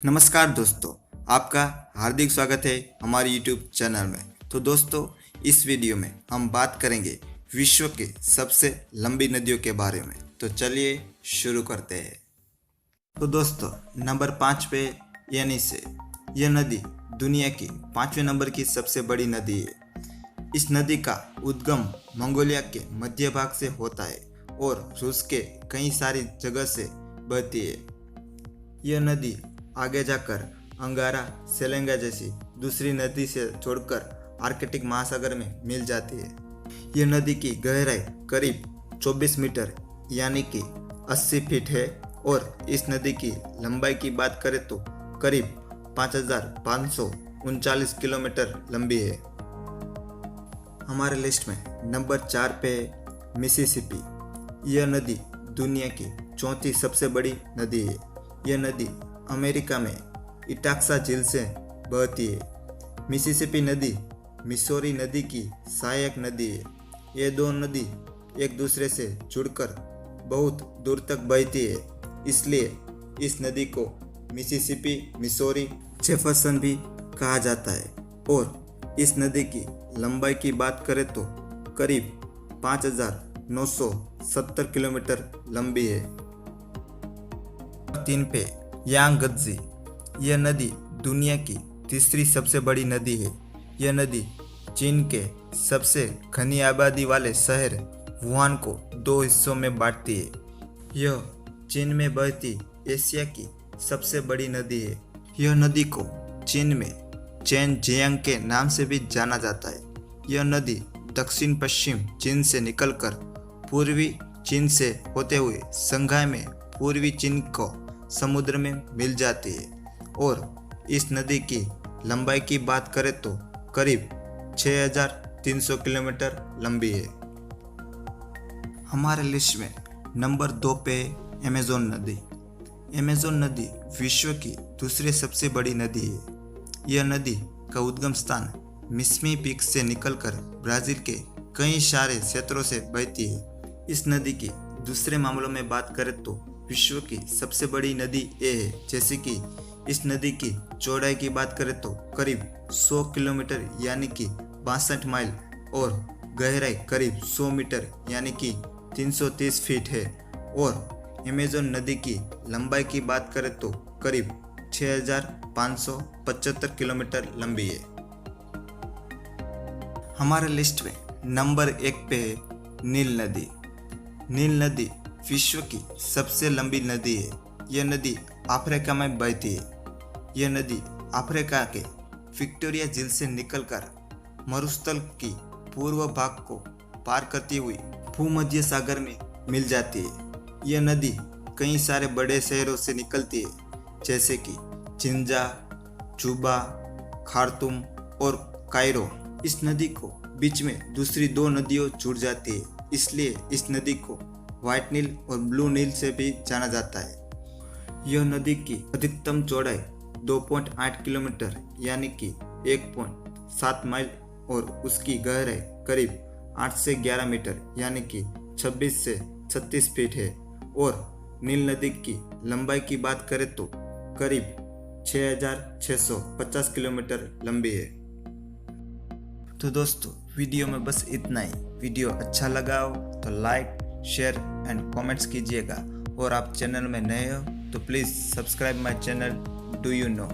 नमस्कार दोस्तों, आपका हार्दिक स्वागत है हमारे YouTube चैनल में। तो दोस्तों, इस वीडियो में हम बात करेंगे विश्व की सबसे लंबी नदियों के बारे में। तो चलिए शुरू करते हैं। तो दोस्तों, नंबर 5 पे येनिसे। यह नदी दुनिया की 5वें नंबर की सबसे बड़ी नदी है। इस नदी का उद्गम मंगोलिया के मध्य भाग से होता है और रूस के कई सारी जगह से बहती है। यह नदी आगे जाकर अंगारा सेलेंगा जैसी दूसरी नदी से जोड़कर आर्कटिक महासागर में मिल जाती है। यह नदी की गहराई करीब 24 मीटर यानी कि 80 फीट है और इस नदी की लंबाई की बात करें तो करीब 5,539 किलोमीटर लंबी है। हमारे लिस्ट में नंबर 4 पे है मिसिसिपी। यह नदी दुनिया की चौथी सबसे बड़ी नदी है। यह नदी अमेरिका में इटाक्सा झील से बहती है। मिसिसिपी नदी मिसौरी नदी की सहायक नदी है। ये दो नदी एक दूसरे से जुड़कर बहुत दूर तक बहती है, इसलिए इस नदी को मिसिसिपी मिसौरी जेफरसन भी कहा जाता है। और इस नदी की लंबाई की बात करें तो करीब 5,970 किलोमीटर लंबी है। 3 पे यांगत्जे। यह नदी दुनिया की तीसरी सबसे बड़ी नदी है। यह नदी चीन के सबसे घनी आबादी वाले शहर वुहान को 2 हिस्सों में बांटती है। यह चीन में बहती एशिया की सबसे बड़ी नदी है। यह नदी को चीन में चेनजियांग के नाम से भी जाना जाता है। यह नदी दक्षिण पश्चिम चीन से निकलकर पूर्वी चीन से होते हुए संघाई में पूर्वी चीन को समुद्र में मिल जाती है। और इस नदी की लंबाई की बात करें तो करीब 6,300 किलोमीटर लंबी है। हमारे लिस्ट में नंबर 2 पे है अमेज़न नदी। अमेज़न नदी विश्व की दूसरी सबसे बड़ी नदी है। यह नदी का उद्गम स्थान मिस्मी पीक से निकलकर ब्राजील के कई सारे क्षेत्रों से बहती है। इस नदी की दूसरे मामलों में बात करें तो विश्व की सबसे बड़ी नदी ये है। जैसे कि इस नदी की चौड़ाई की बात करें तो करीब 100 किलोमीटर यानी कि 62 माइल और गहराई करीब 100 मीटर यानी कि 330 फीट है। और अमेज़न नदी की लंबाई की बात करें तो करीब 6,575 किलोमीटर लंबी है। हमारे लिस्ट में नंबर 1 पे है नील नदी। नील नदी विश्व की सबसे लंबी नदी है। यह नदी अफ्रीका में बहती है। यह नदी अफ्रीका के विक्टोरिया झील से निकलकर मरुस्थल की पूर्व भाग को पार करती हुई भूमध्य सागर में मिल जाती है। यह नदी कई सारे बड़े शहरों से निकलती है, जैसे कि जिंजा, जुबा, खार्तूम और कायरो। इस नदी को बीच में दूसरी 2 नदियों जुड़ जाती है, इसलिए इस नदी को व्हाइट नील और ब्लू नील से भी जाना जाता है। यह नदी की अधिकतम चौड़ाई 2.8 किलोमीटर यानी कि 1.7 माइल और उसकी गहराई करीब 8 से 11 मीटर यानी कि 26 से 36 फीट है। और नील नदी की लंबाई की बात करें तो करीब 6,650 किलोमीटर लंबी है। तो दोस्तों, वीडियो में बस इतना ही। वीडियो अच्छा लगा हो तो लाइक, शेयर एंड कमेंट्स कीजिएगा। और आप चैनल में नए हो तो please subscribe my channel do you know.